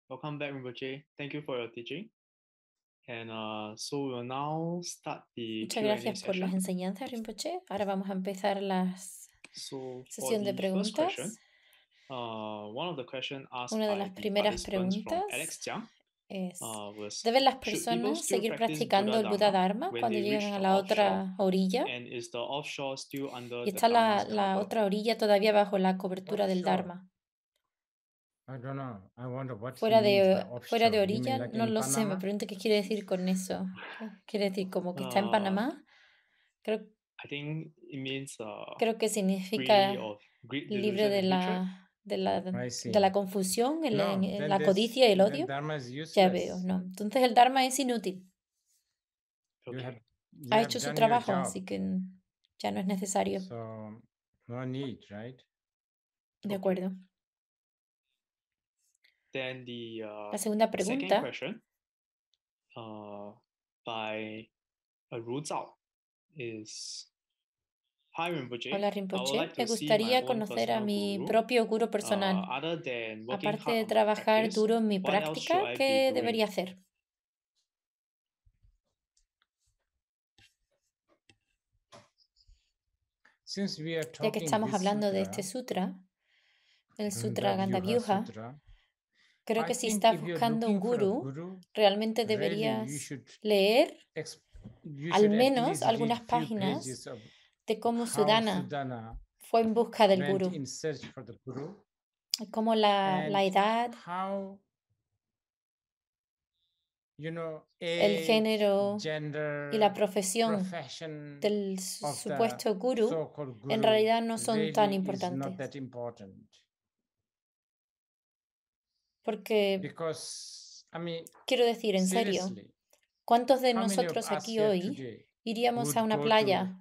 Welcome back, Rinpoche. Thank you for your teaching. And so we will now start the Muchas Q&A gracias por las session. enseñanzas, Rinpoche. Ahora vamos a empezar la So for sesión de the first question, preguntas. one of the questions asked Una de by las the primeras participants from preguntas Alex Jiang es, was, ¿deben las should people personas still seguir practice practicando Buddha el Buddha Dharma Dharma when cuando they llegan reach a the la offshore? otra orilla? And is the offshore still under ¿Y the está Dharma's la cover? otra orilla todavía bajo la cobertura del Offshore. Dharma? I don't know. I wonder what he Fuera means by de offshore. You orilla, mean like no in lo sé, me Panama? pregunto qué quiere decir con eso. ¿Qué quiere decir como que está en Panamá? Creo I think it means que free significa of greed, libre delusion, de and hatred. I see. de la confusión, No, then la this codicia y el then odio. Dharma is Ya veo, useless. no. Entonces el Dharma es inútil. You Okay. have Ha hecho su done your trabajo, job, así que ya no es necesario. so no need, right? De Okay. acuerdo. Then the La segunda second pregunta question by Ru Zhao is, Hi Rinpoche, Hola I would Rinpoche, like me to see my gustaría own conocer a personal mi guru. propio guru personal. Other than working Aparte hard de on my trabajar practice, duro en mi what else should práctica, I be ¿qué doing? debería hacer? Since we are Ya que talking estamos this hablando de sutra, este sutra, el Sutra Gandhavyuha Gandavyuha, Sutra, creo I que si think estás if you're buscando un looking for a guru, guru, realmente really you deberías should leer you al should at menos least algunas read few páginas pages of de cómo how Sudana Sudana fue en busca del went gurú, in search for the guru cómo la and edad, how el age, género y gender, la profesión profession del of the supuesto gurú so-called en guru realidad no son tan really is not importantes. that important. Porque Because, I mean, quiero decir, en serio, seriously, ¿cuántos de how many of nosotros us aquí here hoy today iríamos a would una go to playa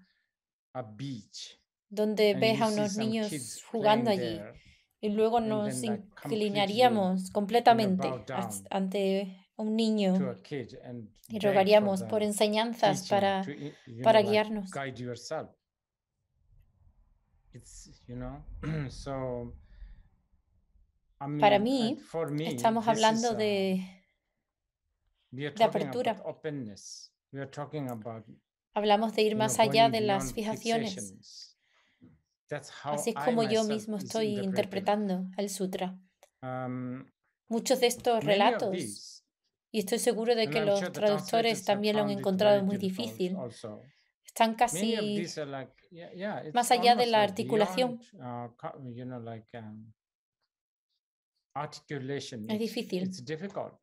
a beach donde and ves you a see unos some niños kids jugando playing allí there y luego and nos then like completely, inclinaríamos completamente bow down ante un to niño a kid and y beg for rogaríamos por the enseñanzas teaching para, to, para like guiarnos? guide yourself? It's, so, I Para mean, mí, for me, estamos this is, hablando we are de talking apertura. about openness. We are talking about, Hablamos de ir más allá going de las beyond fijaciones. fixations. That's how Así es I como yo myself mismo is estoy interpreting. interpretando el sutra. Um, Muchos de estos many of relatos, these, y estoy seguro de and que I'm los sure the traductores translators have también lo han found it encontrado very muy difficult difícil, also. están Many of casi these are like, it's más allá de almost la like articulación. beyond, like articulation. Es difícil. It's difficult.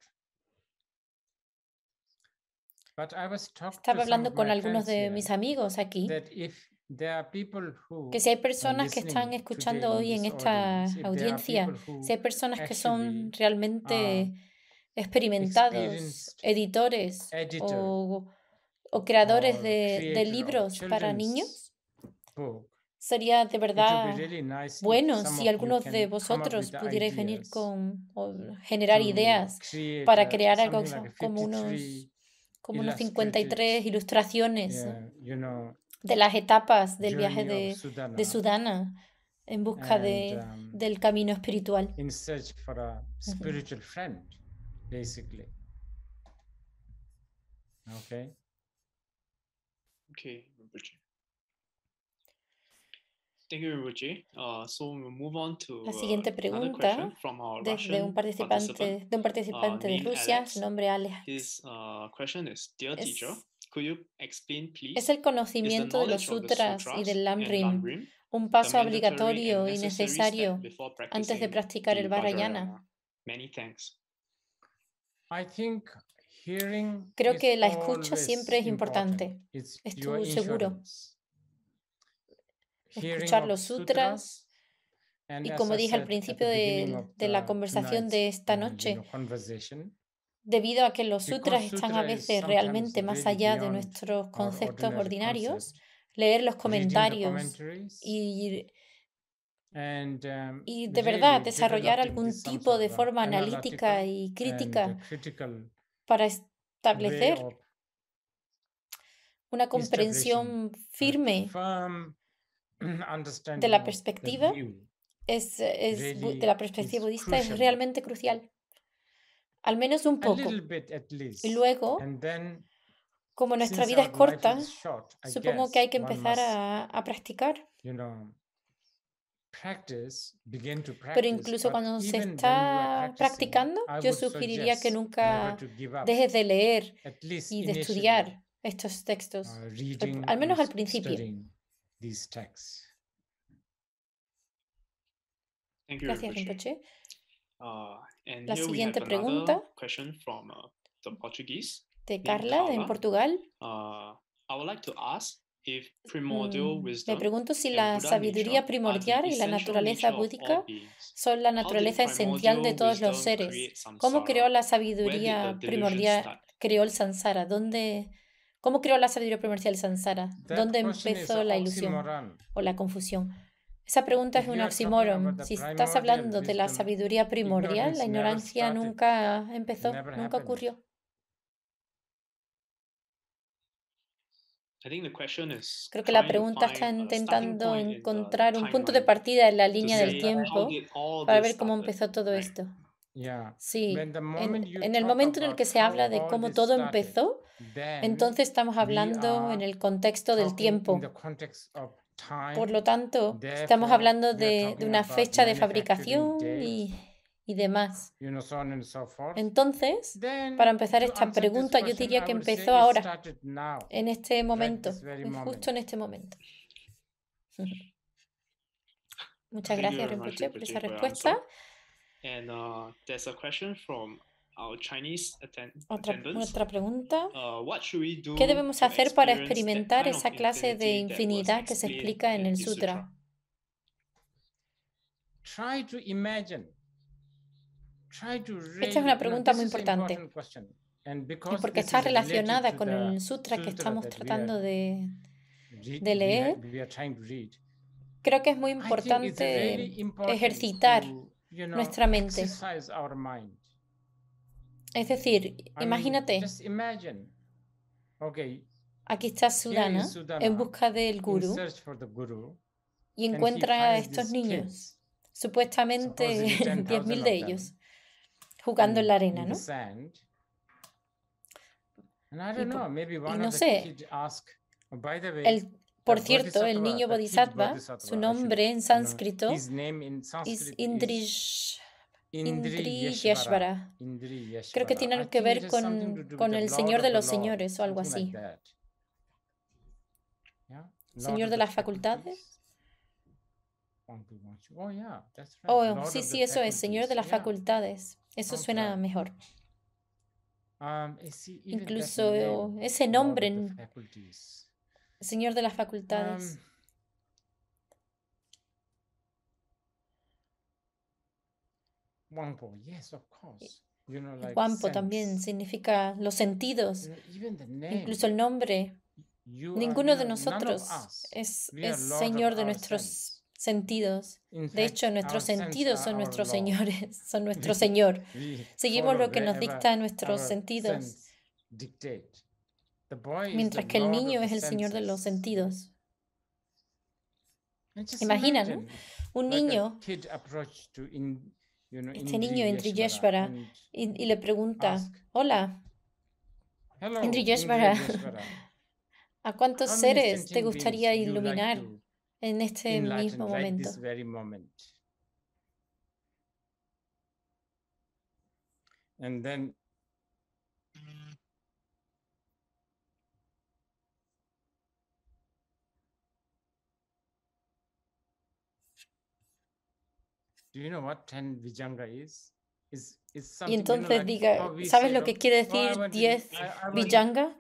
But I was talking Estaba to some hablando of con my algunos friends de here mis amigos aquí, that if there are people who que si hay are personas que están listening escuchando today in hoy en this esta audience, if there are audiencia, people who si hay personas que son actually realmente experimentados, experienced editores editor o creadores or de creator of libros para children's niños, book, sería de it would be verdad really nice if bueno some si of you algunos de can come up vosotros with the pudierais venir ideas con o generar to ideas create para crear algo something like a como 53 unos illustrated 53 ilustraciones de las etapas del viaje journey of de Sudana en busca and del camino espiritual. in search for a spiritual friend, basically. Okay. Okay, Rinpoche. Thank you, Rinpoche. So we'll move on to La siguiente another pregunta question from our de un Russian participant participante de named Rusia, Alex. su nombre Alex. His question is, Dear teacher, could you explain, please, ¿Es el conocimiento de los sutras y del Lamrim un paso obligatorio y necesario antes de practicar el Vajrayana? Many thanks. I think hearing Creo is que la escucha always siempre es important. importante. It's Es your tu seguro. insurance. Hearing Escuchar of los sutras and y as como I dije al said at principio the beginning of de la conversación de esta noche, conversation, debido a que los sutras because están sutra a is veces sometimes realmente más really allá de beyond nuestros our conceptos ordinary ordinarios, concept, leer los reading the comentarios commentaries and y de verdad really desarrollar developing algún this some tipo sort de of forma analytical analítica y crítica and critical para way establecer of una establishing comprensión a firme firm de understanding la of the perspectiva view de la perspectiva budista, es realmente crucial. Al menos un poco. Y luego, como nuestra vida es corta, supongo que hay que empezar a practicar. Pero incluso cuando se está practicando, yo sugeriría que nunca dejes de leer y de estudiar estos textos, al menos al principio. Gracias, Rinpoche. La siguiente pregunta de Carla, en Portugal. Me pregunto si la sabiduría primordial y la naturaleza búdica son la naturaleza esencial de todos los seres. ¿Cómo creó la sabiduría primordial, creó el samsara? ¿Cómo creó la sabiduría primordial el samsara? ¿Dónde empezó la ilusión o la confusión? Esa pregunta es un oxímoron. Si estás hablando de la sabiduría primordial, la ignorancia nunca empezó, nunca ocurrió. Creo que la pregunta está intentando encontrar un punto de partida en la línea del tiempo para ver cómo empezó todo esto. Sí, en el momento en el que se habla de cómo todo empezó, entonces estamos hablando en el contexto del tiempo. Por lo tanto, estamos hablando de una fecha de fabricación y demás. Entonces, para empezar esta pregunta, yo diría que empezó ahora, en este momento, justo en este momento. Muchas gracias, Rinpoche, por esa respuesta. Otra pregunta. ¿Qué debemos hacer para experimentar esa clase de infinidad que se explica en el sutra? Esta es una pregunta muy importante, porque está relacionada con el sutra que estamos tratando de leer. Creo que es muy importante ejercitar nuestra mente. Es decir, imagínate, aquí está Sudana en busca del gurú y encuentra a estos niños, supuestamente 10.000 de ellos, jugando en la arena, ¿no? Y no sé, por cierto, el niño Bodhisattva, su nombre en sánscrito es Indriyeshvara. Creo que tiene algo que ver con el Señor de los Señores o algo así. ¿Señor de las facultades? Oh, sí, eso es, Señor de las facultades. Eso suena mejor. Incluso ese nombre, Señor de las facultades. Wampo también significa los sentidos. Incluso el nombre. Ninguno de nosotros es Señor de nuestros sentidos. De hecho, nuestros sentidos son nuestros señores, son nuestro Señor. Seguimos lo que nos dicta nuestros sentidos. Mientras que el niño es el Señor de los sentidos. Imagina, ¿no? Un niño, este niño Indriyeshvara, y le pregunta, hola, Indriyeshvara, ¿a cuántos seres te gustaría iluminar en este mismo momento? Y entonces diga, ¿sabes lo que quiere decir 10 Vijanga?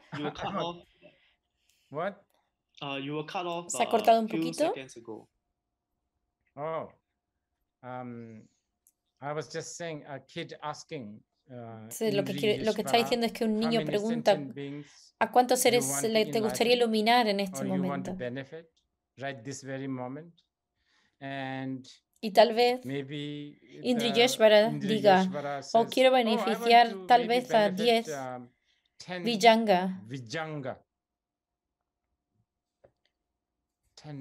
¿Se ha cortado un poquito? Lo que está diciendo es que un niño pregunta, ¿a cuántos seres te gustaría iluminar en este momento? Y tal vez Indriyeshvara diga, quiero beneficiar tal vez a 10 Vijanga. 10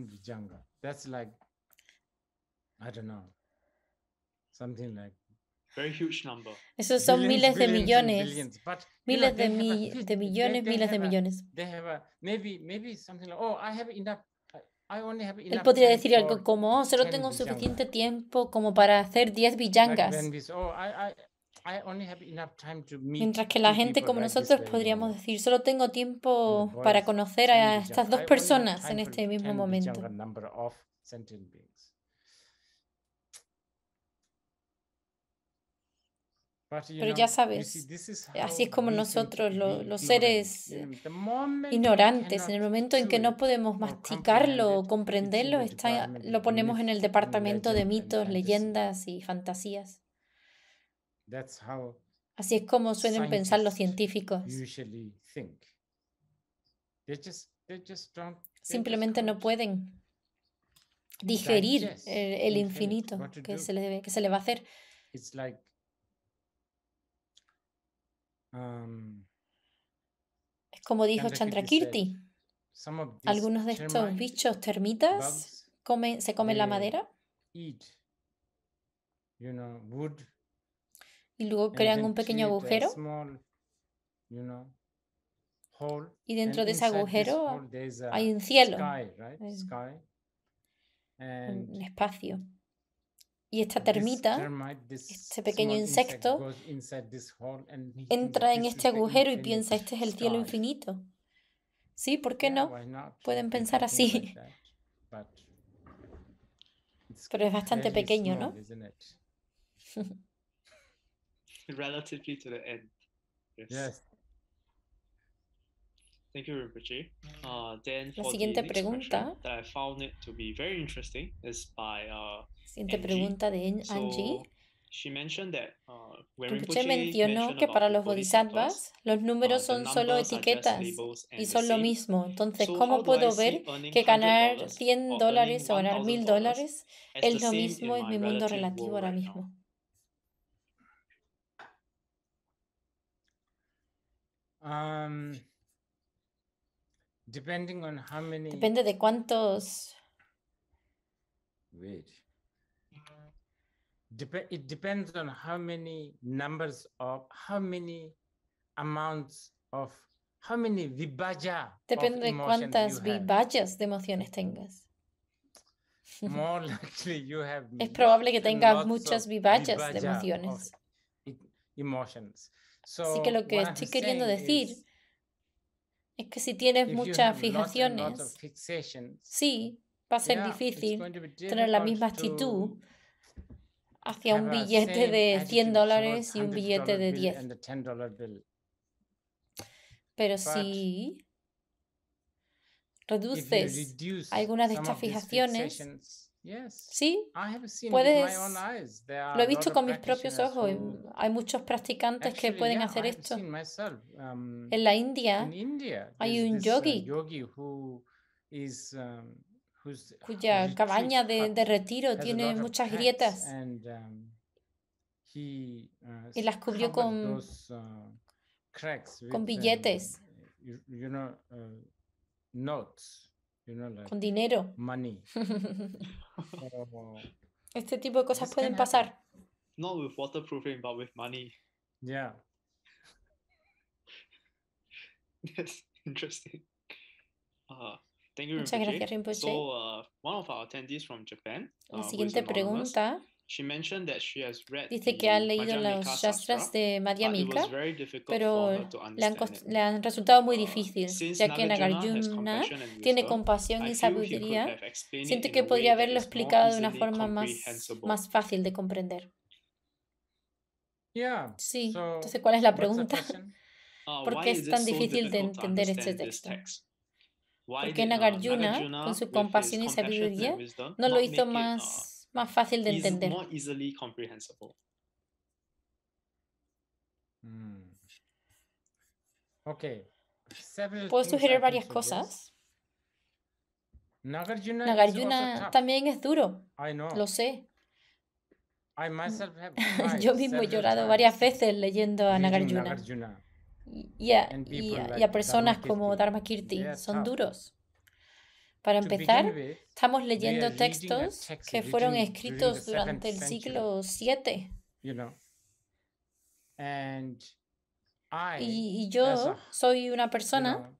Vijanga. That's like I don't know. Something like esos son miles de millones. Miles de millones, miles de millones. Él podría decir algo como, oh, solo tengo suficiente tiempo como para hacer 10 villangas. Mientras que la gente como nosotros podríamos decir, solo tengo tiempo para conocer a estas dos personas en este mismo momento. Pero ya sabes, así es como nosotros, los seres ignorantes, en el momento en que no podemos masticarlo o comprenderlo, lo ponemos en el departamento de mitos, leyendas y fantasías. Así es como suelen pensar los científicos. Simplemente no pueden digerir el infinito que se le va a hacer. Es como dijo Chandrakirti, algunos de estos bichos termitas se comen la madera y luego crean un pequeño agujero y dentro de ese agujero hay un cielo, un espacio. Y esta termita, este pequeño insecto, entra en este agujero y piensa, este es el cielo infinito. Sí, ¿por qué no? Pueden pensar así. Pero es bastante pequeño, ¿no? Relatively to the end. Yes. Thank you, Rinpoche. La siguiente pregunta. Siguiente pregunta de Angie. Rinpoche mencionó que para los bodhisattvas los números son solo etiquetas y son lo mismo. Entonces, ¿cómo puedo ver que ganar $100 o ganar $1000 es lo mismo en mi mundo relativo ahora mismo? Depende de cuántos. It depends on how many vibhaja. Depende de cuántas vibhajas de emociones tengas. Es probable que tengas muchas vibhajas de emociones. Así que lo que estoy queriendo decir es que si tienes muchas fijaciones, sí, va a ser difícil tener la misma actitud hacia un billete de $100 y un billete de 10. Pero si reduces algunas de estas fijaciones, sí, puedes. Lo he visto con mis propios ojos. Hay muchos practicantes que pueden hacer esto. En la India hay un yogi cuya cabaña de retiro tiene muchas grietas y las cubrió con billetes, con dinero. Este tipo de cosas pueden pasar. Not with waterproofing, but with money. Yeah. That's interesting. Thank you, Muchas gracias, Rinpoche. So, one of our attendees from Japan, la siguiente pregunta dice que ha leído los shastras de Madhyamika, pero le han resultado muy difíciles, ya que Nagarjuna tiene compasión y sabiduría. Siente que podría haberlo explicado de una forma más fácil de comprender. Sí, entonces, ¿cuál es la pregunta? ¿Por qué es tan difícil de entender este texto? ¿Por qué Nagarjuna, con su compasión y sabiduría, no lo hizo más fácil de entender? Puedo sugerir varias cosas. Nagarjuna también es duro, lo sé. Yo mismo he llorado varias veces leyendo a Nagarjuna. Y a personas como Dharmakirti, son duros. Para empezar, estamos leyendo textos que fueron escritos durante el siglo VII. Y yo soy una persona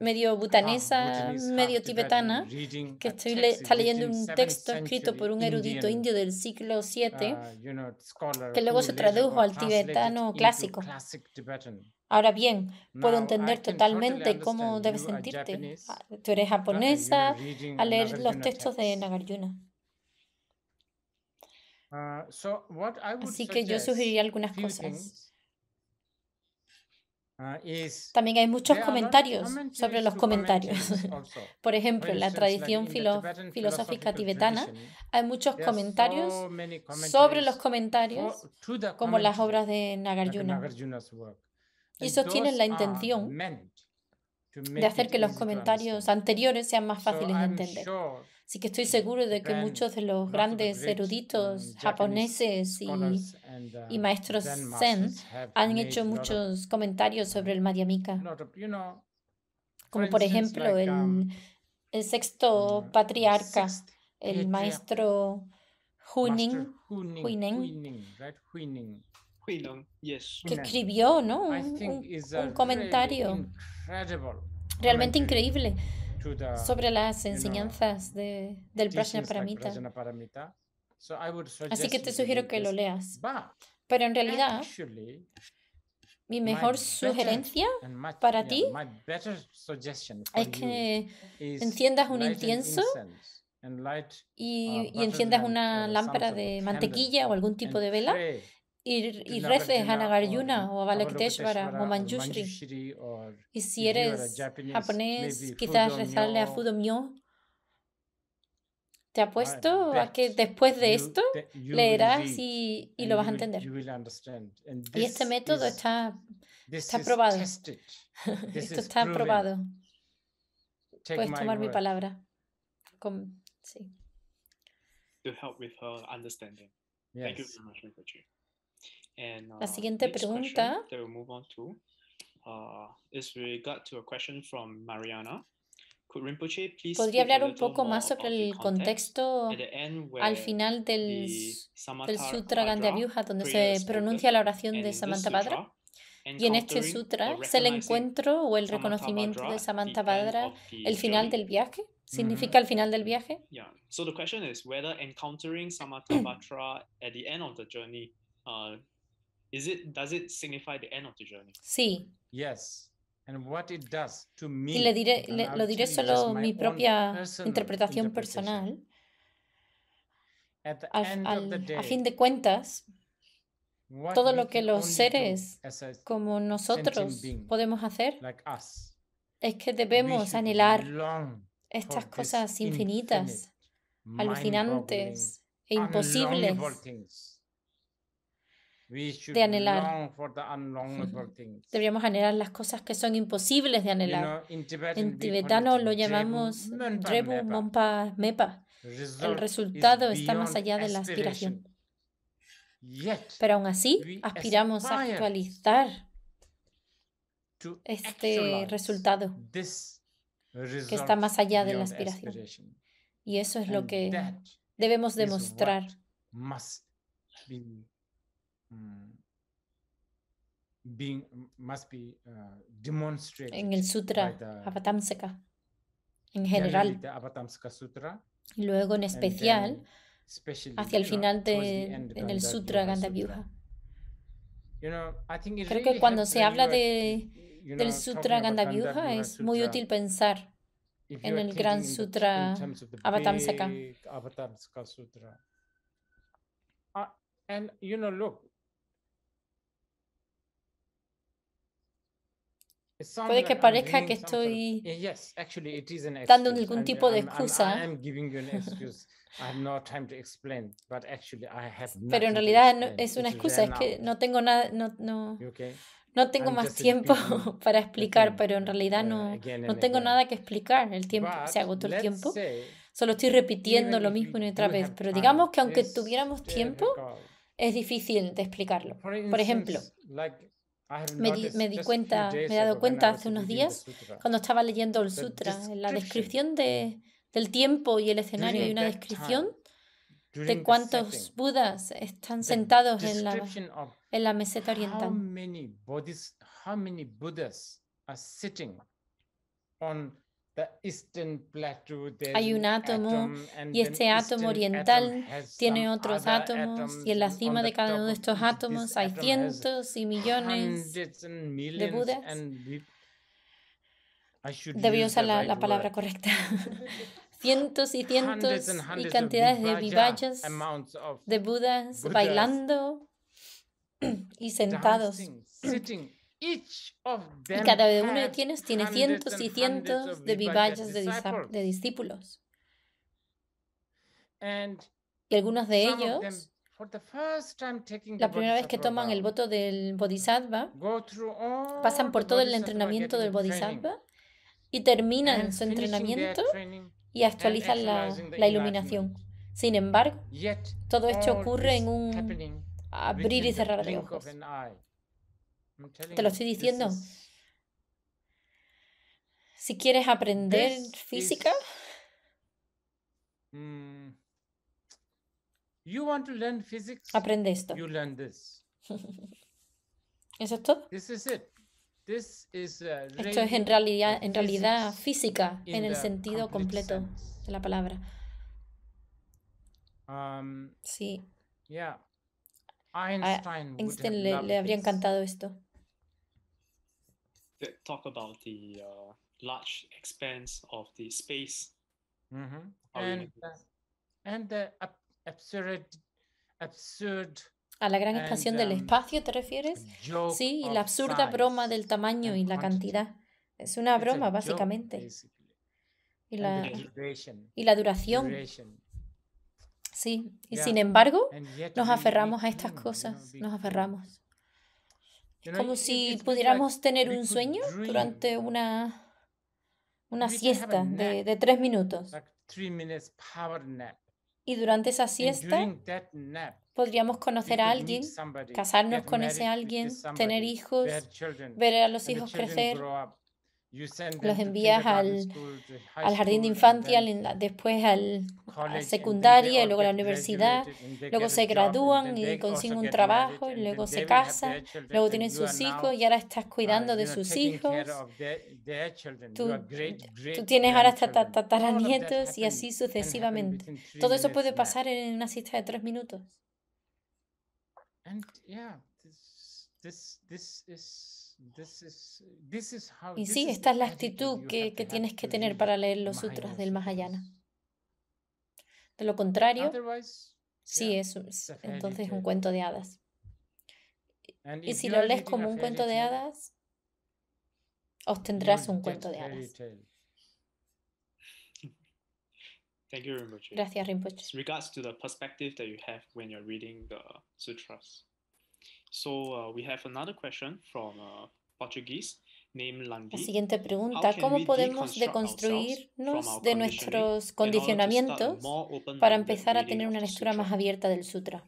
medio butanesa, medio tibetana, que está leyendo un texto escrito por un erudito indio del siglo VII, que luego se tradujo al tibetano clásico. Ahora bien, puedo entender totalmente cómo debes sentirte. Tú eres japonesa al leer los textos de Nagarjuna. Así que yo sugeriría algunas cosas. También hay muchos comentarios sobre los comentarios. Por ejemplo, en la tradición filosófica tibetana hay muchos comentarios sobre los comentarios, como las obras de Nagarjuna. Y esos tienen la intención de hacer que los comentarios anteriores sean más fáciles de entender. Así que estoy seguro de que muchos de los grandes eruditos japoneses y maestros zen han hecho muchos comentarios sobre el Madhyamika. Como por ejemplo el sexto patriarca, el maestro Huineng, que escribió, ¿no? un comentario realmente increíble sobre las enseñanzas del Prajnaparamita. Así que te sugiero que lo leas. Pero en realidad, mi mejor sugerencia para ti es que enciendas un incienso y enciendas una lámpara de mantequilla o algún tipo de vela y reces a Nagarjuna o a Avalokiteshvara o Manjushri. Y si eres japonés, quizás rezarle a Fudo-myo. Te apuesto a que después de esto leerás y lo vas a entender. Y este método está probado. Esto está probado. Puedes tomar mi palabra. Sí. To help with her understanding. Thank you very much, Rinpoche. And, la siguiente pregunta is regard to a question from Mariana. Could Rinpoche please ¿Podría hablar un poco más sobre el contexto al final del Sutra Gandhya-vyuha, donde se pronuncia la oración de Samantabhadra? Y en este sutra es el encuentro o el reconocimiento de Samantabhadra el final del viaje. ¿Significa el final del viaje? Yeah. So the question is whether encountering Samantabhadra at the end of the journey does it signify the end of the journey? Sí. Yes. And what it does to me, y lo diré solo mi propia interpretación personal. A fin de cuentas, todo lo que los seres como nosotros podemos hacer es que debemos anhelar estas cosas infinitas, alucinantes e imposibles de anhelar. Deberíamos anhelar las cosas que son imposibles de anhelar. En tibetano lo llamamos Drebu Mompa Mepa. El resultado está más allá de la aspiración. Pero aún así, aspiramos a actualizar este resultado que está más allá de la aspiración. Y eso es lo que debemos demostrar. En el Sutra Avatamsaka, en general, y luego en especial hacia el final en el Sutra Gandhya-vyuha. Creo que cuando se habla del Sutra Gandhya-vyuha es muy útil pensar en el Gran Sutra Avatamsaka. Puede que parezca que estoy dando algún tipo de excusa, pero en realidad no, es una excusa, es que no tengo nada, no tengo más tiempo para explicar, pero en realidad no tengo nada que explicar, el tiempo, se agotó el tiempo, solo estoy repitiendo lo mismo una y otra vez, pero digamos que aunque tuviéramos tiempo, es difícil de explicarlo. Por ejemplo, Me di cuenta, me he dado cuenta hace unos días cuando estaba leyendo el sutra, en la descripción del tiempo y el escenario hay una descripción de cuántos budas están sentados en la meseta oriental. Hay un átomo y este átomo oriental tiene otros átomos y en la cima de cada uno de estos átomos hay cientos y millones de Budas. Debería usar la palabra correcta. Cientos y cientos y cantidades de vivayas, de Budas bailando y sentados. Y cada uno de ellos tiene cientos y cientos de vivayas de discípulos. Y algunos de ellos, la primera vez que toman el voto del Bodhisattva, pasan por todo el entrenamiento del Bodhisattva y terminan su entrenamiento y actualizan la iluminación. Sin embargo, todo esto ocurre en un abrir y cerrar de ojos. Te lo estoy diciendo. Si quieres aprender física, aprende esto. ¿Eso es todo? Esto es en realidad física en el sentido completo de la palabra. Sí. A Einstein le habría encantado esto. Talk about the large expanse of the space. And the absurd ¿A la gran expansión del espacio te refieres? Sí, y la absurda broma del tamaño y la cantidad. Es una broma, básicamente. Y la duración. Sí, y sin embargo, nos aferramos a estas cosas. Nos aferramos. Es como si pudiéramos tener un sueño durante una siesta de 3 minutos. Y durante esa siesta podríamos conocer a alguien, casarnos con ese alguien, tener hijos, ver a los hijos crecer. Los envías al jardín de infancia, después a la secundaria, y luego a la universidad, luego se gradúan y consiguen un trabajo, y luego se casan, luego tienen sus hijos y ahora estás cuidando de sus hijos. Tú tienes ahora hasta tataranietos y así sucesivamente. Todo eso puede pasar en una siesta de 3 minutos. Y sí, esta es la actitud que tienes que tener para leer los sutras del Mahayana. De lo contrario, sí, es entonces un cuento de hadas. Y si lo lees como un cuento de hadas, obtendrás un cuento de hadas. Thank you, Rinpoche. Gracias, Rinpoche. With regards to the perspective that you have when you're reading the sutras. So we have another question from Portuguese named Landi. La siguiente pregunta: ¿cómo podemos deconstruirnos de nuestros condicionamientos para empezar a tener una lectura más abierta del sutra?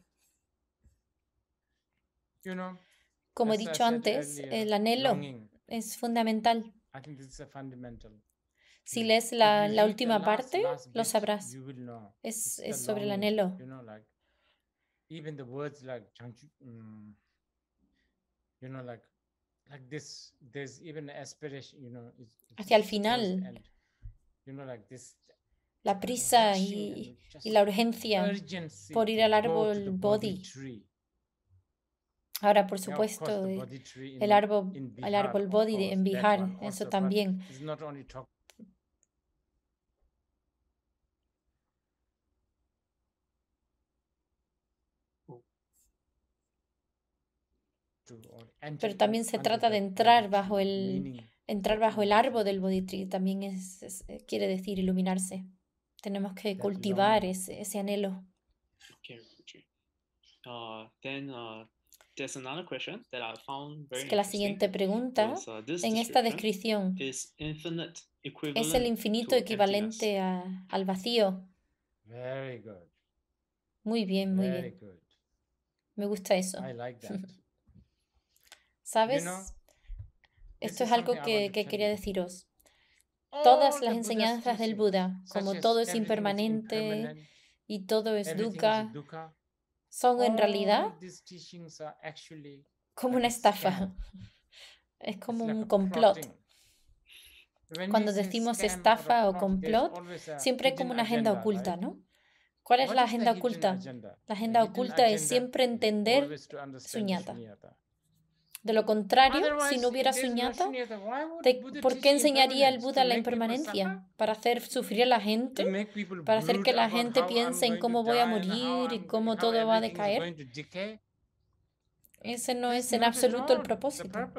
Como he dicho antes, el anhelo es fundamental. Si lees la última parte, lo sabrás. Es sobre el anhelo. Hacia el final, la prisa y la urgencia por ir al árbol Bodhi. Ahora, por supuesto, el árbol Bodhi en Bihar, eso también. Pero también se trata de entrar bajo el árbol del Bodhi, también quiere decir iluminarse. Tenemos que cultivar ese anhelo. Es que la siguiente pregunta, en esta descripción, ¿es el infinito equivalente al vacío? Muy bien, muy bien. Me gusta eso. ¿Sabes? Esto es algo que quería deciros. Todas las enseñanzas del Buda, como todo es impermanente y todo es dukkha, son en realidad como una estafa. Es como un complot. Cuando decimos estafa o complot, siempre hay como una agenda oculta, ¿no? ¿Cuál es la agenda oculta? La agenda oculta es siempre entender suñata. De lo contrario, si no hubiera suñata, ¿por qué enseñaría el Buda la impermanencia? ¿Para hacer sufrir a la gente? ¿Para hacer que la gente piense en cómo voy a morir y cómo todo va a decaer? Ese no es en absoluto el propósito.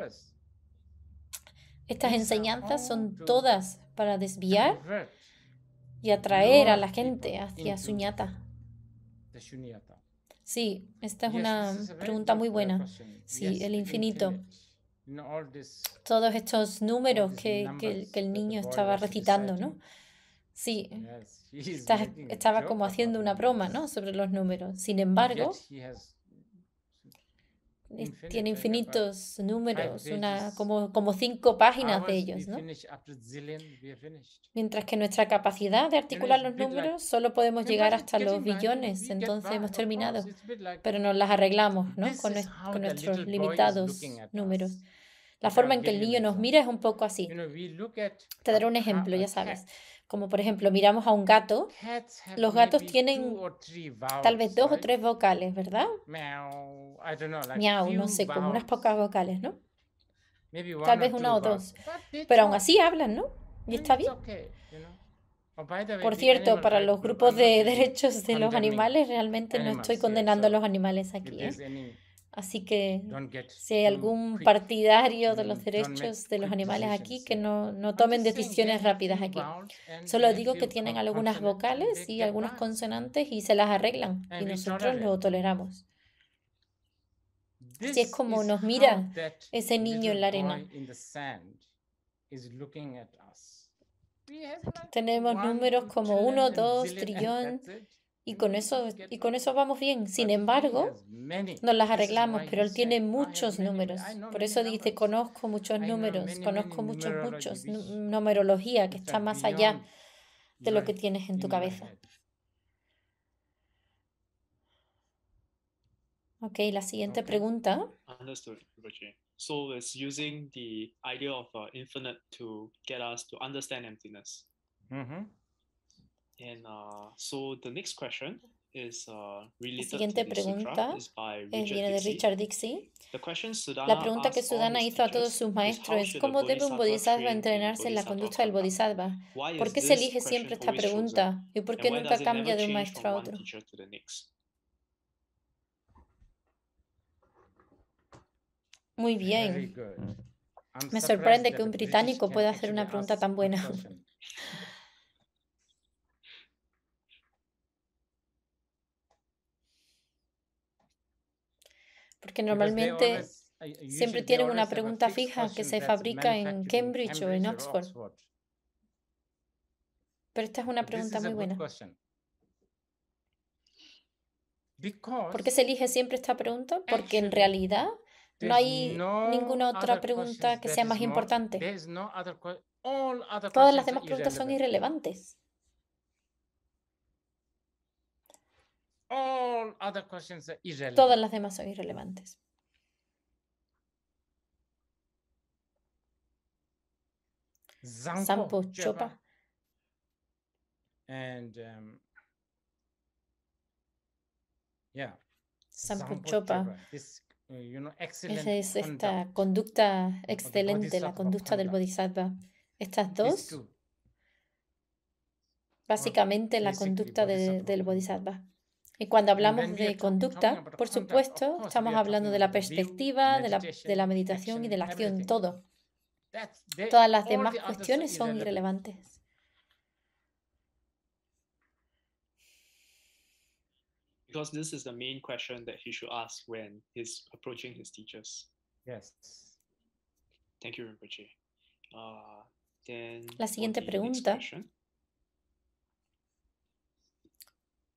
Estas enseñanzas son todas para desviar y atraer a la gente hacia suñata. Sí, esta es una pregunta muy buena. Sí, el infinito. Todos estos números que el niño estaba recitando, ¿no? Sí, estaba como haciendo una broma, ¿no? Sobre los números. Sin embargo, tiene infinitos números, como 5 páginas de ellos, ¿no? Mientras que nuestra capacidad de articular los números solo podemos llegar hasta los billones, entonces hemos terminado, pero nos las arreglamos, ¿no? Con nuestros limitados números. La forma en que el niño nos mira es un poco así. Te daré un ejemplo, ya sabes. Como por ejemplo, miramos a un gato. Los gatos tienen tal vez 2 o 3 vocales, ¿verdad? Miau, no sé, como unas pocas vocales, ¿no? Tal vez 1 o 2. Pero aún así hablan, ¿no? Y está bien. Por cierto, para los grupos de derechos de los animales, realmente no estoy condenando a los animales aquí, ¿eh? Así que si hay algún partidario de los derechos de los animales aquí, que no tomen decisiones rápidas aquí. Solo digo que tienen algunas vocales y algunas consonantes y se las arreglan y nosotros lo toleramos. Así es como nos mira ese niño en la arena. Tenemos números como 1, 2, trillón. Y con eso vamos bien. Sin embargo, nos las arreglamos, pero él tiene muchos números. Por eso dice, conozco muchos números, conozco muchos, numerología que está más allá de lo que tienes en tu cabeza. Ok, la siguiente pregunta. Understood, So it's using the idea of infinite to get us to understand emptiness. And so the next question is la siguiente pregunta viene de Richard Dixie. La pregunta que Sudana hizo a todos sus maestros es ¿cómo debe un bodhisattva entrenarse en la conducta del bodhisattva? ¿Por qué se elige siempre esta pregunta? ¿Y por qué nunca cambia de un maestro a otro? Muy bien. Me sorprende que un británico pueda hacer una pregunta tan buena. Porque normalmente siempre tienen una pregunta fija que se fabrica en Cambridge o en Oxford. Pero esta es una pregunta muy buena. ¿Por qué se elige siempre esta pregunta? Porque en realidad no hay ninguna otra pregunta que sea más importante. Todas las demás preguntas son irrelevantes. Todas las demás son irrelevantes. Sampo Chopa. Sampo Chopa es esta conducta excelente, la conducta del Bodhisattva. Estas dos, básicamente la conducta del Bodhisattva. Y cuando hablamos de conducta, por supuesto, estamos hablando de la perspectiva, de la meditación y de la acción, todo. Todas las demás cuestiones son irrelevantes. Because this is the main question that he should ask when he's approaching his teachers. Yes. Thank you, Rinpoche. Then la siguiente pregunta.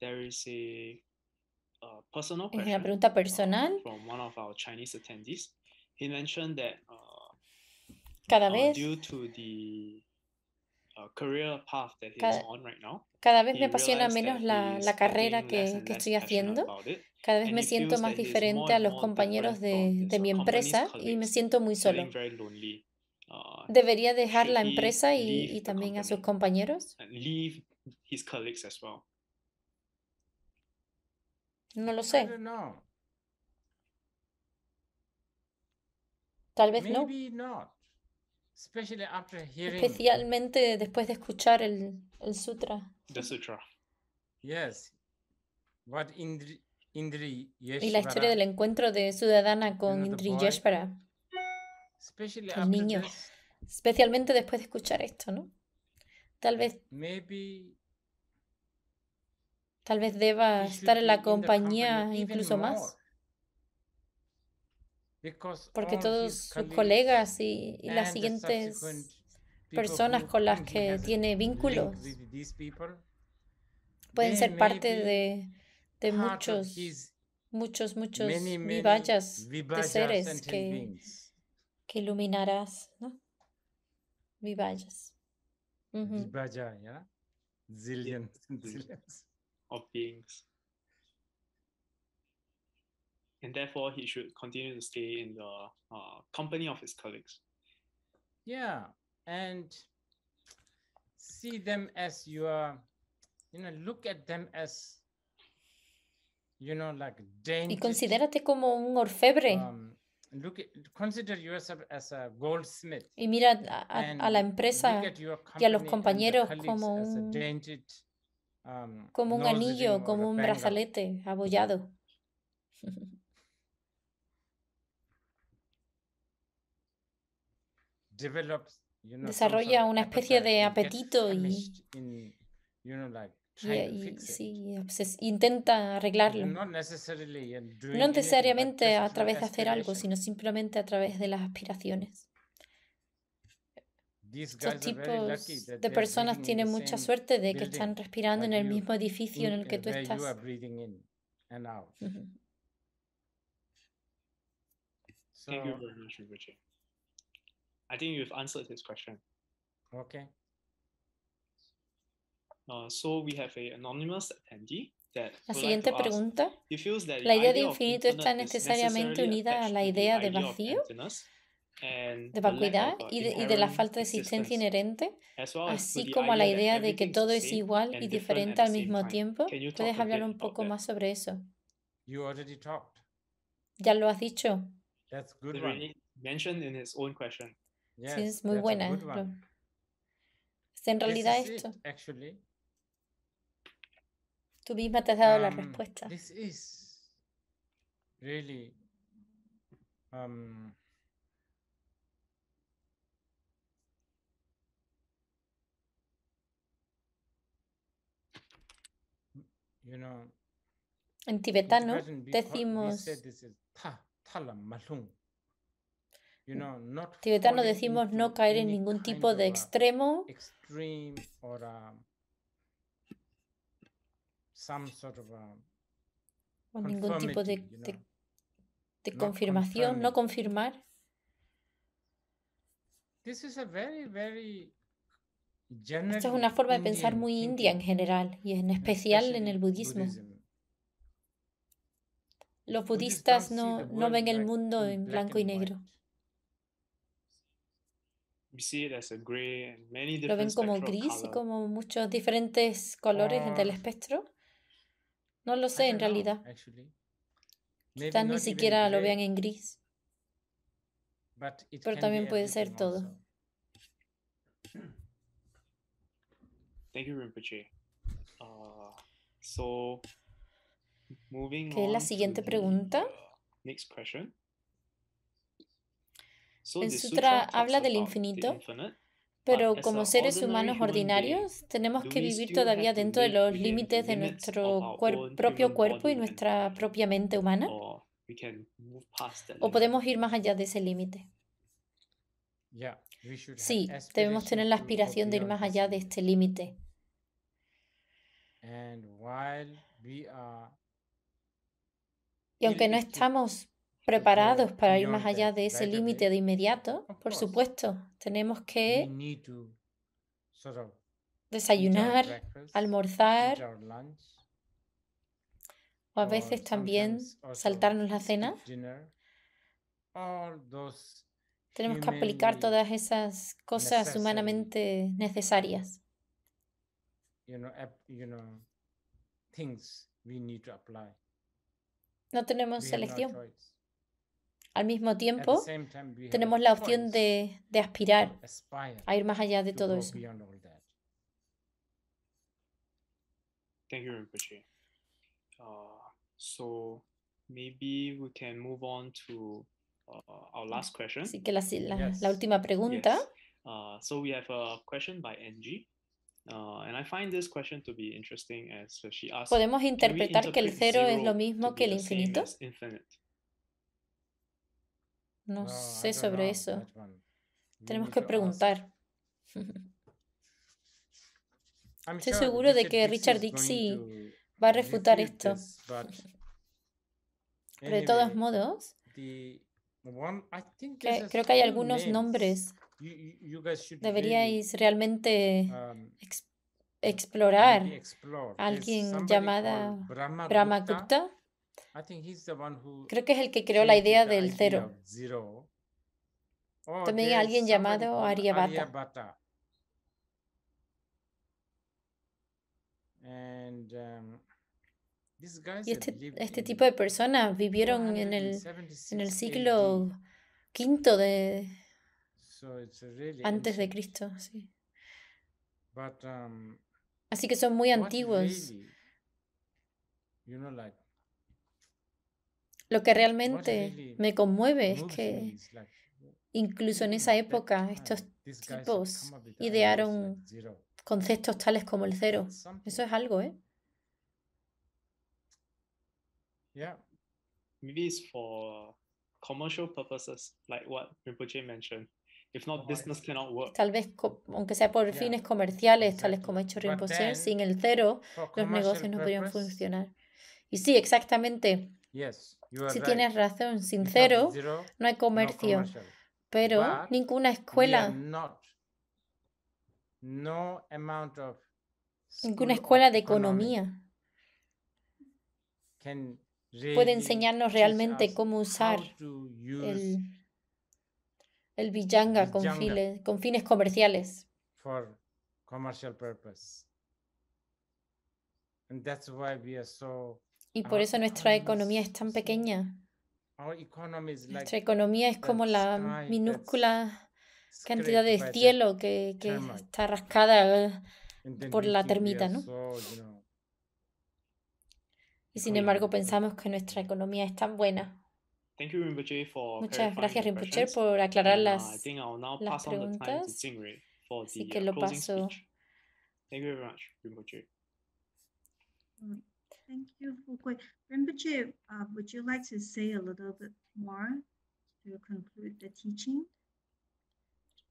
There is a personal es una pregunta personal from one of our Chinese attendees. he mentioned that cada vez, due to the career path that he's cada, on right now, cada vez me he apasiona realized menos that he's la carrera getting less and que less estoy passionate haciendo. about it, Cada vez and me he siento feels más that he's diferente more a and los more compañeros different from de his mi company's empresa y me colleagues, siento muy solo. feeling very lonely. ¿Debería dejar Should la he empresa leave y the también a sus company compañeros? and leave his colleagues as well? No lo I sé. don't know. Tal vez no. Maybe not. Especially after hearing. Especialmente después de escuchar el sutra. The sutra. Yes. What Indri Y la historia Yeshvara, del encuentro de Suddhodana con the Indri boy, Yeshvara, especially el after niño. this, Especialmente después de escuchar esto, ¿no? Tal vez maybe deba he estar should en be la in the company compañía even incluso more. más, Because porque all todos his sus colleagues colegas y las and the subsequent siguientes people personas who con las think he que has a tiene link vínculos with these people, pueden they ser may parte be de part of muchos his muchos many vivayas de vibhajas seres sentient beings. que iluminarás, ¿no? Vivayas. Vibhaja, yeah? Zillions and zillions of beings. And therefore, he should continue to stay in the company of his colleagues. Yeah, and see them as your, look at them as, like dainty. Y considérate como un orfebre. Consider yourself as a goldsmith. Y mira a la empresa y a los compañeros como un anillo, como un brazalete abollado. Desarrolla una especie de apetito y intenta arreglarlo. No necesariamente a través de hacer algo, sino simplemente a través de las aspiraciones. Estos tipos de personas tienen mucha suerte de que están respirando en el mismo edificio en el que tú estás. Thank you very much, Rinpoche. I think you've answered his question. Okay. So we have an anonymous attendee. La siguiente pregunta. ¿La idea de infinito está necesariamente unida a la idea de vacío, de vacuidad y de la falta de existencia inherente, así como a la idea de que todo es igual y diferente al mismo tiempo? ¿Puedes hablar un poco más sobre eso? ¿Ya lo has dicho? That's good one. Mentioned in his own question. Yes, sí, es muy buena. Es en realidad esto. Tú misma te has dado la respuesta. This is really en tibetano decimos tibetano decimos no caer en ningún tipo de extremo o ningún tipo de confirmación, no confirmar. Esta es una forma de pensar muy india en general y en especial en el budismo. Los budistas no ven el mundo en blanco y negro. Lo ven como gris y como muchos diferentes colores del espectro. No lo sé en realidad. Quizás ni siquiera lo vean en gris. Pero también puede ser todo. Thank you, Rinpoche. So, moving ¿Qué es la siguiente pregunta? Next question. El sutra habla del infinito, pero como seres humanos ordinarios tenemos que vivir todavía dentro de los límites de nuestro propio cuerpo y nuestra propia mente humana. ¿O podemos ir más allá de ese límite? Sí, debemos tener la aspiración de ir más allá de este límite. Y aunque no estamos preparados para ir más allá de ese límite de inmediato, por supuesto, tenemos que desayunar, almorzar o a veces también saltarnos la cena. Tenemos que aplicar todas esas cosas humanamente necesarias. No tenemos elección. Al mismo tiempo, tenemos la opción de aspirar a ir más allá de todo eso. Thank you, Rinpoche. So maybe we can move on to our last question. Así que la última pregunta. Yes. So we have a question by Angie. And I find this question to be interesting as she asks, ¿podemos interpretar que el cero es lo mismo que el infinito? No sé sobre eso. Tenemos que preguntar. Estoy seguro de que Richard Dixie va a refutar esto. Pero de todos modos, creo que hay algunos nombres. Deberíais realmente explorar a alguien llamado Brahmagupta. Creo que es el que creó la idea del cero. También hay alguien llamado Aryabhata. Y este tipo de personas vivieron en el siglo V antes de Cristo. Sí. Así que son muy antiguos. Lo que realmente me conmueve es que incluso en esa época estos tipos idearon conceptos tales como el cero. Eso es algo, ¿eh? Yeah. Maybe it's for commercial purposes, like what Rinpoche mentioned. If not, business cannot work. Tal vez, aunque sea por fines comerciales, tales como ha hecho Rinpoche, sin el cero, los negocios no podrían funcionar. Y sí, exactamente. Si tienes razón, sin cero no hay comercio, pero ninguna escuela, ninguna escuela de economía puede enseñarnos realmente cómo usar el Vijnana con fines comerciales. Y por eso nuestra economía es tan pequeña. Nuestra economía es como la minúscula cantidad de cielo que está rascada por la termita, ¿no? Y sin embargo pensamos que nuestra economía es tan buena. Muchas gracias, Rinpoche, por aclarar las preguntas. Así que lo paso. Thank you very much, Rinpoche. Thank you, Fukui. Rinpoche, would you like to say a little bit more to conclude the teaching?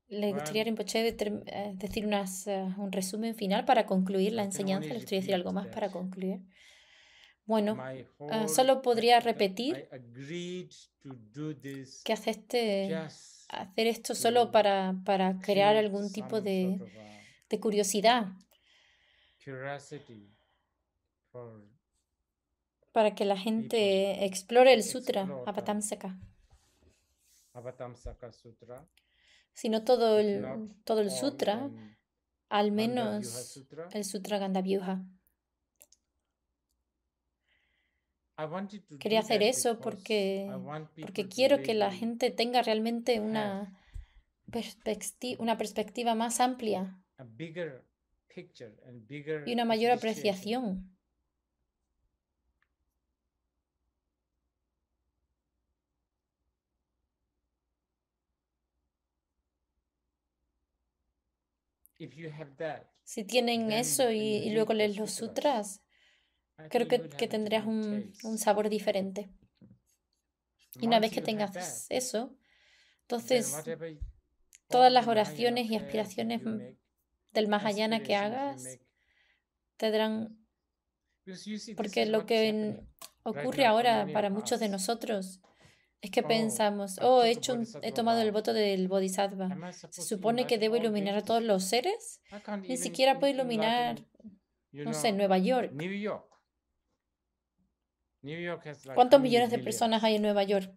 ¿Le gustaría, Rinpoche, decir un resumen final para concluir la enseñanza? ¿Le gustaría decir algo más para concluir? Bueno, solo podría repetir que acepte hacer esto solo para crear algún tipo de curiosidad, para que la gente explore el sutra Avatamsaka. Si no todo el sutra, al menos el sutra Gandavyuha. Quería hacer eso porque quiero que la gente tenga realmente una perspectiva más amplia y una mayor apreciación. Si tienen eso y luego lees los sutras, creo que tendrás un sabor diferente. Y una vez que tengas eso, entonces todas las oraciones y aspiraciones del Mahayana que hagas te darán... Porque lo que ocurre ahora para muchos de nosotros es que pensamos, he tomado el voto del Bodhisattva. ¿Se supone que debo iluminar a todos los seres? Ni siquiera puedo iluminar, no sé, Nueva York. ¿Cuántos millones de personas hay en Nueva York?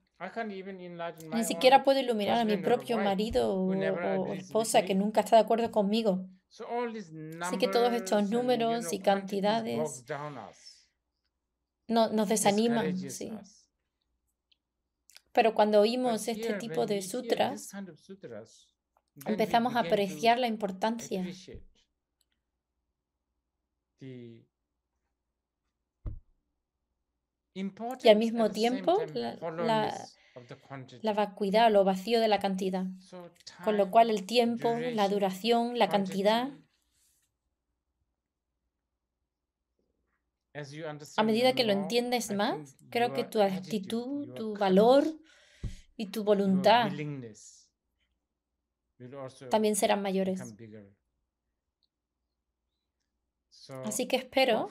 Ni siquiera puedo iluminar a mi propio marido o esposa que nunca está de acuerdo conmigo. Así que todos estos números y cantidades nos desaniman, sí. Pero cuando oímos este tipo de sutras, empezamos a apreciar la importancia. Y al mismo tiempo la vacuidad, lo vacío de la cantidad. Con lo cual el tiempo, la duración, la cantidad, a medida que lo entiendes más, creo que tu actitud, tu valor y tu voluntad también serán mayores. Así que espero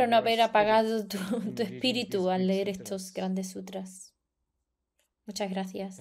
no haber apagado tu espíritu al leer estos grandes sutras. Muchas gracias.